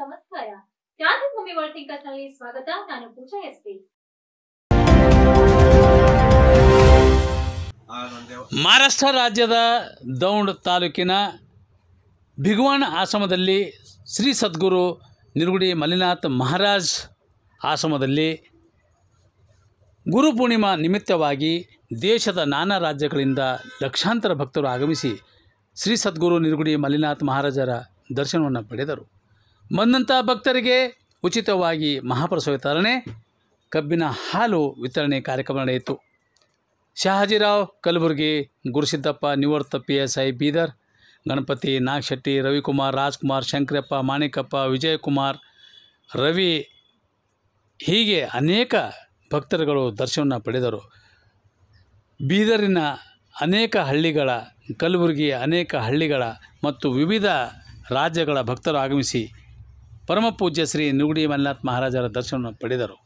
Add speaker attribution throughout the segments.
Speaker 1: ನಮಸ್ಕಾರ. ಕ್ರಾಂತಿಭೂಮಿ world thinkers ನಲ್ಲಿ ಸ್ವಾಗತ. ನಾನು ಪೂಜಾ ಎಸ್ಪಿ.
Speaker 2: ಮಹಾರಾಷ್ಟ್ರ ರಾಜ್ಯದ ದೌಂಡ್ ತಾಲೂಕಿನ ಭಿಗವಾನ್ ಆಶ್ರಮದಲ್ಲಿ ಶ್ರೀ ಸದ್ಗುರು ನಿರ್ಗುಡಿ ಮಲ್ಲಿನಾಥ್ ಮಹಾರಾಜ್ ಆಶ್ರಮದಲ್ಲಿ ಗುರು ಪೂರ್ಣಿಮಾ ನಿಮಿತ್ತವಾಗಿ ದೇಶದ ನಾನಾ ರಾಜ್ಯಗಳಿಂದ ಲಕ್ಷಾಂತರ ಭಕ್ತರು ಆಗಮಿಸಿ ಶ್ರೀ ಸದ್ಗುರು ನಿರ್ಗುಡಿ ಮಲ್ಲಿನಾಥ್ ಮಹಾರಾಜರ ದರ್ಶನವನ್ನು ಪಡೆದರು. ಬಂದಂಥ ಭಕ್ತರಿಗೆ ಉಚಿತವಾಗಿ ಮಹಾಪ್ರಸಾದ ವಿತರಣೆ, ಕಬ್ಬಿನ ಹಾಲು ವಿತರಣೆ ಕಾರ್ಯಕ್ರಮ ನಡೆಯಿತು. ಶಹಾಜಿರಾವ್ ಕಲಬುರ್ಗಿ, ಗುರುಸಿದ್ದಪ್ಪ ನಿವೃತ್ತ PSI ಬೀದರ್, ಗಣಪತಿ ನಾಗಶೆಟ್ಟಿ, ರವಿಕುಮಾರ್, ರಾಜ್ಕುಮಾರ್, ಶಂಕರಪ್ಪ, ಮಾಣಿಕಪ್ಪ, ವಿಜಯಕುಮಾರ್, ರವಿ ಹೀಗೆ ಅನೇಕ ಭಕ್ತರುಗಳು ದರ್ಶನವನ್ನು ಪಡೆದರು. ಬೀದರಿನ ಅನೇಕ ಹಳ್ಳಿಗಳ, ಕಲಬುರಗಿಯ ಅನೇಕ ಹಳ್ಳಿಗಳ ಮತ್ತು ವಿವಿಧ ರಾಜ್ಯಗಳ ಭಕ್ತರು ಆಗಮಿಸಿ ಪರಮಪೂಜ್ಯ ಶ್ರೀ ನಿರ್ಗುಡಿ ಮಲ್ಲಿನಾಥ್ ಮಹಾರಾಜರ ದರ್ಶನವನ್ನು ಪಡೆದರು.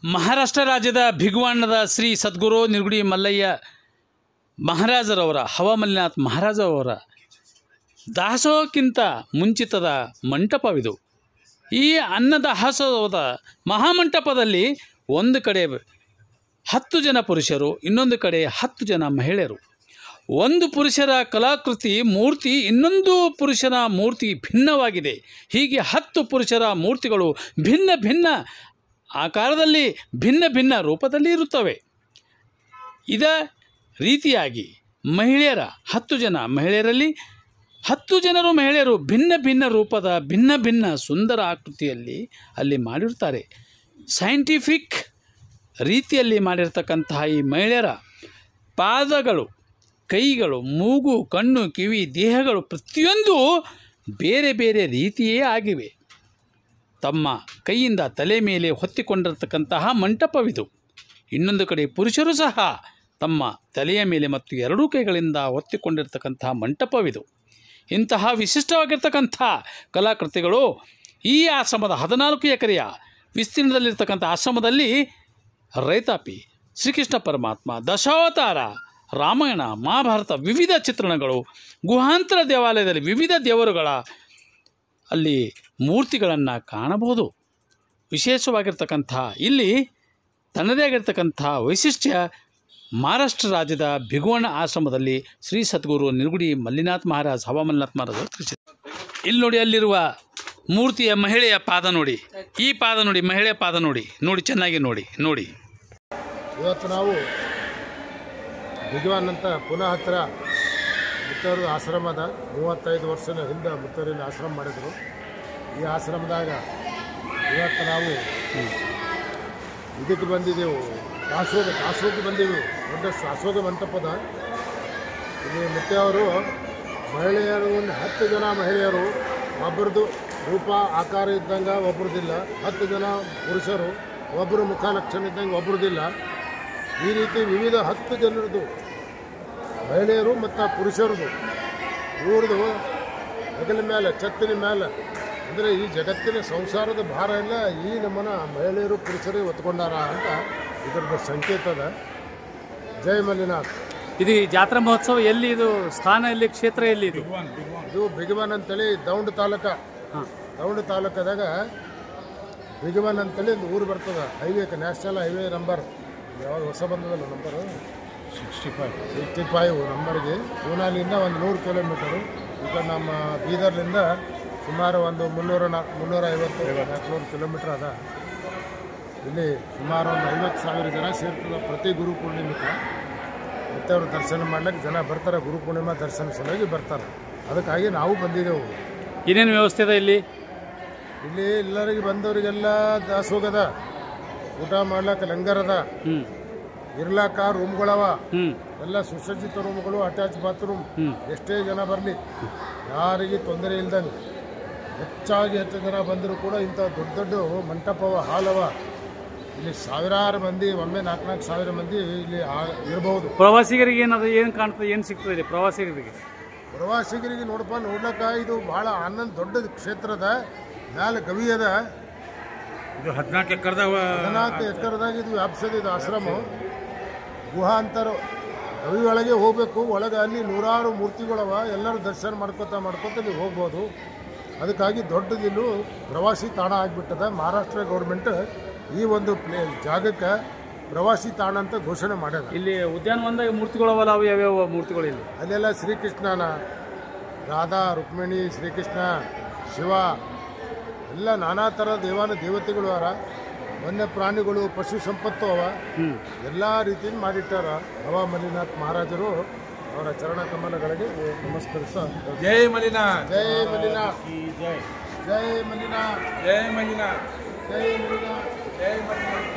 Speaker 2: ಮಹಾರಾಷ್ಟ್ರ ರಾಜ್ಯದ ಭಿಗವಾಣದ ಶ್ರೀ ಸದ್ಗುರು ನಿರ್ಗುಡಿ ಮಲ್ಲಯ್ಯ ಮಹಾರಾಜರವರ ಹವಾಮಲ್ಲಿನಾಥ್ ಮಹಾರಾಜರವರ ದಾಸೋಹಕ್ಕಿಂತ ಮುಂಚಿತದ ಮಂಟಪವಿದು. ಈ ಅನ್ನದಾಸೋಹದ ಮಹಾಮಂಟಪದಲ್ಲಿ ಒಂದು ಕಡೆ 10 ಜನ ಪುರುಷರು, ಇನ್ನೊಂದು ಕಡೆ 10 ಜನ ಮಹಿಳೆಯರು. ಒಂದು ಪುರುಷರ ಕಲಾಕೃತಿ ಮೂರ್ತಿ ಇನ್ನೊಂದು ಪುರುಷನ ಮೂರ್ತಿ ಭಿನ್ನವಾಗಿದೆ. ಹೀಗೆ 10 ಪುರುಷರ ಮೂರ್ತಿಗಳು ಭಿನ್ನ ಭಿನ್ನ ಆಕಾರದಲ್ಲಿ, ಭಿನ್ನ ಭಿನ್ನ ರೂಪದಲ್ಲಿ ಇರುತ್ತವೆ. ಇದ ರೀತಿಯಾಗಿ ಮಹಿಳೆಯರ 10 ಜನ ಮಹಿಳೆಯರಲ್ಲಿ 10 ಜನರು ಮಹಿಳೆಯರು ಭಿನ್ನ ಭಿನ್ನ ರೂಪದ, ಭಿನ್ನ ಭಿನ್ನ ಸುಂದರ ಆಕೃತಿಯಲ್ಲಿ ಅಲ್ಲಿ ಮಾಡಿರ್ತಾರೆ. ಸೈಂಟಿಫಿಕ್ ರೀತಿಯಲ್ಲಿ ಮಾಡಿರ್ತಕ್ಕಂತಹ ಈ ಮಹಿಳೆಯರ ಪಾದಗಳು, ಕೈಗಳು, ಮೂಗು, ಕಣ್ಣು, ಕಿವಿ, ದೇಹಗಳು ಪ್ರತಿಯೊಂದು ಬೇರೆ ಬೇರೆ ರೀತಿಯೇ ಆಗಿವೆ. ತಮ್ಮ ಕೈಯಿಂದ ತಲೆ ಮೇಲೆ ಹೊತ್ತಿಕೊಂಡಿರತಕ್ಕಂತಹ ಮಂಟಪವಿದು. ಇನ್ನೊಂದು ಕಡೆ ಪುರುಷರು ಸಹ ತಮ್ಮ ತಲೆಯ ಮೇಲೆ ಮತ್ತು 2 ಕೈಗಳಿಂದ ಹೊತ್ತಿಕೊಂಡಿರ್ತಕ್ಕಂತಹ ಮಂಟಪವಿದು. ಇಂತಹ ವಿಶಿಷ್ಟವಾಗಿರ್ತಕ್ಕಂಥ ಕಲಾಕೃತಿಗಳು ಈ ಆಶ್ರಮದ 14 ಎಕರೆಯ ವಿಸ್ತೀರ್ಣದಲ್ಲಿರ್ತಕ್ಕಂಥ ಆಶ್ರಮದಲ್ಲಿ ರೈತಾಪಿ, ಶ್ರೀಕೃಷ್ಣ ಪರಮಾತ್ಮ, ದಶಾವತಾರ, ರಾಮಾಯಣ, ಮಹಾಭಾರತ, ವಿವಿಧ ಚಿತ್ರಣಗಳು, ಗುಹಾಂತರ ದೇವಾಲಯದಲ್ಲಿ ವಿವಿಧ ದೇವರುಗಳ ಅಲ್ಲಿ ಮೂರ್ತಿಗಳನ್ನು ಕಾಣಬಹುದು. ವಿಶೇಷವಾಗಿರ್ತಕ್ಕಂಥ ಇಲ್ಲಿ ತನ್ನದೇ ಆಗಿರ್ತಕ್ಕಂಥ ವೈಶಿಷ್ಟ್ಯ ಮಹಾರಾಷ್ಟ್ರ ರಾಜ್ಯದ ಭಿಗವಾನ್ ಆಶ್ರಮದಲ್ಲಿ ಶ್ರೀ ಸದ್ಗುರು ನಿರ್ಗುಡಿ ಮಲ್ಲಿನಾಥ್ ಮಹಾರಾಜ್ ಹವಾಮಲ್ಲಿನಾಥ್ ಮಹಾರಾಜ್. ಇಲ್ಲಿ ನೋಡಿ, ಅಲ್ಲಿರುವ ಮೂರ್ತಿಯ ಮಹಿಳೆಯ ಪಾದ ನೋಡಿ, ಈ ಪಾದ ನೋಡಿ, ಮಹಿಳೆಯ ಪಾದ ನೋಡಿ, ನೋಡಿ ಚೆನ್ನಾಗಿ ನೋಡಿ.
Speaker 3: ಇವತ್ತು ನಾವು ಭಿಗವಾನ್ ಅಂತ ಪುನಃ ಹತ್ತಿರ ಮುತ್ತವ್ರ ಆಶ್ರಮದ 35 ವರ್ಷದ ಹಿಂದೆ ಮುತ್ತೂರಿನ ಆಶ್ರಮ ಮಾಡಿದರು. ಈ ಆಶ್ರಮದಾಗ ಇವತ್ತು ನಾವು ಇದಕ್ಕೆ ಬಂದಿದ್ದೆವು, ದಾಸೋಹಕ್ಕೆ ಬಂದೆವು. ದೊಡ್ಡ ದಾಸೋಹ ಮಂಟಪದ ಇಲ್ಲಿ ಮುತ್ತೆಯವರು ಮಹಿಳೆಯರು 10 ಜನ ಮಹಿಳೆಯರು, ಒಬ್ಬರದು ರೂಪ ಆಕಾರ ಇದ್ದಂಗೆ ಒಬ್ರದಿಲ್ಲ. 10 ಜನ ಪುರುಷರು, ಒಬ್ಬರು ಮುಖ ಲಕ್ಷಣ ಇದ್ದಂಗೆ ಒಬ್ರದಿಲ್ಲ. ಈ ರೀತಿ ವಿವಿಧ 10 ಜನರದು ಮಹಿಳೆಯರು ಮತ್ತು ಪುರುಷರದು ಇವ್ರದ್ದು ಹೆಗಲ ಮೇಲೆ, ಛತ್ತಿನ ಮೇಲೆ, ಅಂದರೆ ಈ ಜಗತ್ತಿನ ಸಂಸಾರದ ಭಾರ ಎಲ್ಲ ಈ ನಮ್ಮನ ಮಹಿಳೆಯರು ಪುರುಷರೇ ಹೊತ್ಕೊಂಡಾರ ಅಂತ ಇದರದ್ದು ಸಂಕೇತದ. ಜೈ ಮಲ್ಲಿನಾಥ್.
Speaker 2: ಇದು ಜಾತ್ರಾ ಮಹೋತ್ಸವ ಎಲ್ಲಿ, ಇದು ಸ್ಥಾನ ಎಲ್ಲಿ, ಕ್ಷೇತ್ರ ಎಲ್ಲಿ?
Speaker 3: ಇದು ಭಿಗವಾನ್ ಅಂತೇಳಿ ದೌಂಡ್ ತಾಲೂಕದಾಗ ಭಿಗವಾನ್ ಅಂತೇಳಿ ಒಂದು ಊರು ಬರ್ತದೆ. ಹೈವೇ, ನ್ಯಾಷನಲ್ ಹೈವೇ ನಂಬರ್ ಯಾವಾಗ ಹೊಸ ಬಂದದಲ್ಲ ನಂಬರು 65 ನಂಬರ್ಗೆ. ಪೂನಾಲಿಂದ ಒಂದು 100 ಕಿಲೋಮೀಟರು. ಈಗ ನಮ್ಮ ಬೀದರ್ಲಿಂದ ಸುಮಾರು ಒಂದು 350-400 ಕಿಲೋಮೀಟ್ರ್ ಅದ. ಇಲ್ಲಿ ಸುಮಾರು ಒಂದು 50,000 ಜನ ಸೇರ್ತದೆ ಪ್ರತಿ ಗುರು ಪೂರ್ಣಿಮೆಗೆ. ಮತ್ತು ಅವರು ದರ್ಶನ ಮಾಡ್ಲಿಕ್ಕೆ ಜನ ಬರ್ತಾರೆ, ಗುರು ಪೂರ್ಣಿಮಾ ದರ್ಶನ ಸಲುವಾಗಿ ಬರ್ತಾರೆ. ಅದಕ್ಕಾಗಿ ನಾವು ಬಂದಿದ್ದೆವು.
Speaker 2: ಏನೇನು ವ್ಯವಸ್ಥೆ ಇದೆ ಇಲ್ಲಿ?
Speaker 3: ಎಲ್ಲರಿಗೆ ಬಂದವರಿಗೆಲ್ಲ ದಾಸೋಗದ, ಊಟ ಮಾಡ್ಲಿಕ್ಕೆ ಲಂಗರ್ ಅದ, ಇರ್ಲಾಕ ರೂಮ್ಗಳವ, ಎಲ್ಲ ಸುಸಜ್ಜಿತ ರೂಮ್ಗಳು, ಅಟ್ಯಾಚ್ ಬಾತ್ರೂಮ್. ಎಷ್ಟೇ ಜನ ಬರಲಿ ಯಾರಿಗೆ ತೊಂದರೆ ಇಲ್ದಂಗೆ, ಹೆಚ್ಚು ಜನ ಬಂದರೂ ಕೂಡ ಇಂಥ ದೊಡ್ಡ ಮಂಟಪವ, ಹಾಲವ. ಇಲ್ಲಿ ಸಾವಿರಾರು ಮಂದಿ, ಒಮ್ಮೆ 4-4 ಸಾವಿರ ಮಂದಿ ಇಲ್ಲಿ ಇರಬಹುದು.
Speaker 2: ಪ್ರವಾಸಿಗರಿಗೆ ಏನು ಕಾಣ್ತದೆ, ಏನು ಸಿಗ್ತದೆ ಪ್ರವಾಸಿಗರಿಗೆ?
Speaker 3: ನೋಡ್ಲಕ್ಕ ಇದು ಬಹಳ ಆನಂದ ದೊಡ್ಡ ಕ್ಷೇತ್ರದ ಮ್ಯಾಲೆ ಗವಿ ಅದ.
Speaker 2: ಇದು 14
Speaker 3: ಎಕರೆದಾಗ ಇದು ವ್ಯಾಪ್ಸದ. ಇದು ಆಶ್ರಮ ಗುಹಾಂತರ ಗವಿ ಒಳಗೆ ಹೋಗಬೇಕು. ಒಳಗೆ ಅಲ್ಲಿ 100 ಮೂರ್ತಿಗಳವ. ಎಲ್ಲರೂ ದರ್ಶನ ಮಾಡ್ಕೋತ ನೀವು ಹೋಗ್ಬೋದು. ಅದಕ್ಕಾಗಿ ದೊಡ್ಡದಿಲ್ಲೂ ಪ್ರವಾಸಿ ತಾಣ ಆಗಿಬಿಟ್ಟದ. ಮಹಾರಾಷ್ಟ್ರ ಗೌರ್ಮೆಂಟ್ ಈ ಒಂದು ಜಾಗಕ್ಕೆ ಪ್ರವಾಸಿ ತಾಣ ಅಂತ ಘೋಷಣೆ ಮಾಡ್ಯದ.
Speaker 2: ಇಲ್ಲಿ ಉದ್ಯಾನವನದಾಗ ಮೂರ್ತಿಗಳವಲ್ಲ, ಅವು ಯಾವ್ಯಾವ ಮೂರ್ತಿಗಳು ಇಲ್ಲಿ?
Speaker 3: ಅಲ್ಲೆಲ್ಲ ಶ್ರೀಕೃಷ್ಣನ, ರಾಧಾ ರುಕ್ಮಿಣಿ, ಶ್ರೀಕೃಷ್ಣ, ಶಿವ ಎಲ್ಲ ನಾನಾ ಥರ ದೇವತೆಗಳು ಅವ, ವನ್ಯ ಪ್ರಾಣಿಗಳು, ಪಶು ಸಂಪತ್ತು ಅವ, ಎಲ್ಲ ರೀತಿಯಿಂದ ಮಾಡಿಟ್ಟಾರ. ಹವಾ ಮಲ್ಲಿನಾಥ್ ಮಹಾರಾಜರು ಅವರ ಚರಣ ಕಮಲಗಳಿಗೆ ನಮಸ್ಕರಿಸ.
Speaker 4: ಜೈ ಮಲ್ಲಿನಾಥ್,
Speaker 3: ಜೈ ಮಲ್ಲಿನಾಥ್,
Speaker 4: ಜೈ
Speaker 3: ಜೈ ಮಲ್ಲಿನಾಥ್,
Speaker 4: ಜೈ ಮಲ್ಲಿನಾಥ್,
Speaker 3: ಜೈ ಮಲ್ಲಿನಾಥ್,
Speaker 4: ಜೈ ಮಲ್ಲಿನಾಥ್.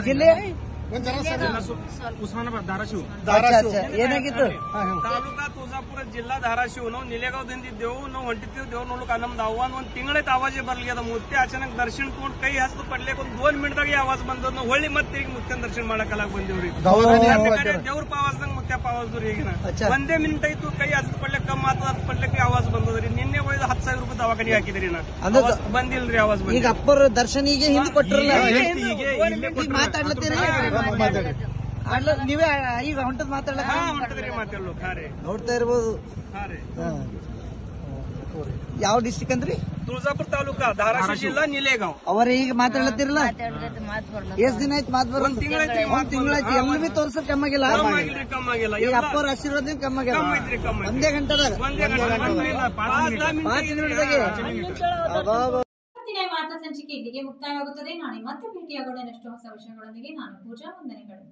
Speaker 5: ಜಿಲ್ಲೆ
Speaker 4: उस्मानाबाद धाराशिव
Speaker 5: ಏನಾಗಿತ್ತು
Speaker 6: ತಾಲೂಕಾ ತುಳಜಾಪುರ ಜಿಲ್ಲಾ ಧಾರಾಶಿವ್ ನಾವು ನಿಲೆಗಾಂವದಿಂದಿದ್ದೆವು ನಾವು ಹೊಂಟಿದ್ದೇವು ನೋಡ್ಲಿಕ್ಕೆ ನಮ್ದು ಅವ್ವಾನ್ ಒಂದ್ ತಿಂಗಳೈತೆ ಆವಾಜೇ ಬರ್ಲಿಲ್ಲ ಮುತ್ತೆ ಅಚಾನಕ್ ದರ್ಶನ ತಗೊಂಡ್ ಕೈ ಹಸ್ತು ಪಡ್ಲಿಕ್ಕೆ ಒಂದ್ 2 ಮಿನಿಟ್ದಾಗೆ ಆವಾಜ್ ಬಂದದ್ ನಾವು ಹೊಳ್ಳಿ ಮತ್ತೆ ಈಗ ಮುತ್ತೆನ ದರ್ಶನ ಮಾಡಕ್ಕಾಗ ಬಂದೇವ್ರಿ ದೇವ್ರ ಪಾವಾಜ್ದಂಗ ಮುತ್ತೆ ಪಾವಾಜ್ರಿ ಈಗಿನ ಒಂದೇ ಮಿನಿಟ್ ಆಯ್ತು ಕೈ ಹಸ್ತು ಪಡ್ಲಿಕ್ಕೆ ಕಮ್ಮ ಹತ್ತು ಪಡ್ಲಿಕ್ಕೆ ಆವಾಜ್ ಬಂದದ್ರಿ ನಿನ್ನೆ ಒಯ್ದು 10,000 ರೂಪಾಯಿ ದವಾಖಾನೆ ಹಾಕಿದ್ರಿ ನಾ ಬಂದಿಲ್ರಿ ಆವಾಜ್
Speaker 5: ಈಗ ಅಪ್ಪರ ದರ್ಶನಿಗೆ ಹಿಂದೆ ಕೊಟ್ಟಿರಲ್ಲ ಈಗ ಮಾತಾಡ್ಲತ್ತೀರಿ ನೀವೇ ಈಗ ಹೊಂಟದ್ ಮಾತಾಡ್ಲಕ್ಕ
Speaker 6: ಹೊಂಟದ್ರಿ ಮಾತಾಡ್ಲು ಖಾರೆ
Speaker 5: ನೋಡ್ತಾ ಇರ್ಬೋದು ಯಾವ ಡಿಸ್ಟಿಕ್ ಅಂದ್ರಿ
Speaker 6: ತುಳಜಾಪುರ ತಾಲೂಕಾ ಧಾರಾಶಿವ ಜಿಲ್ಲಾ ನಿಲೇಗಾಂವ್
Speaker 5: ಅವರ ಈಗ ಮಾತಾಡ್ಲತ್ತಿರಲ್ಲ ಎಷ್ಟ್ ದಿನ ಆಯ್ತು ಮಾತು ಬರೋದು
Speaker 6: ಒಂದ್ ತಿಂಗಳೈತಿ
Speaker 5: ಎಲ್ಲ ಬಿ ತೋರ್ಸಕ್ ಕಮ್ಮಾಗಿಲ್ಲ
Speaker 6: ಕಮ್ಮಾಗಿಲ್ಲ
Speaker 5: ಈಗ ಅಪ್ಪರ ಆಶೀರ್ವಾದ ಕಮ್ಮಾಗಿಲ್ಲ
Speaker 6: ಕಮ್ಮಿ
Speaker 5: ಒಂದೇ ಗಂಟೆದಾಗ 5 ನಿಮಿಷದಾಗೆ
Speaker 1: ಇವತ್ತಿನ ವಾರ್ತಾ ಸಂಚಿಕೆ ಇಲ್ಲಿಗೆ ಮುಕ್ತಾಯವಾಗುತ್ತದೆ. ನಾಳೆ ಮತ್ತೆ ಭೇಟಿಯಾಗೋಣ ಇನ್ನಷ್ಟು ಹೊಸ ವಿಷಯಗಳೊಂದಿಗೆ. ನಾನು ಪೂಜಾ ವಂದನೆಗಳು.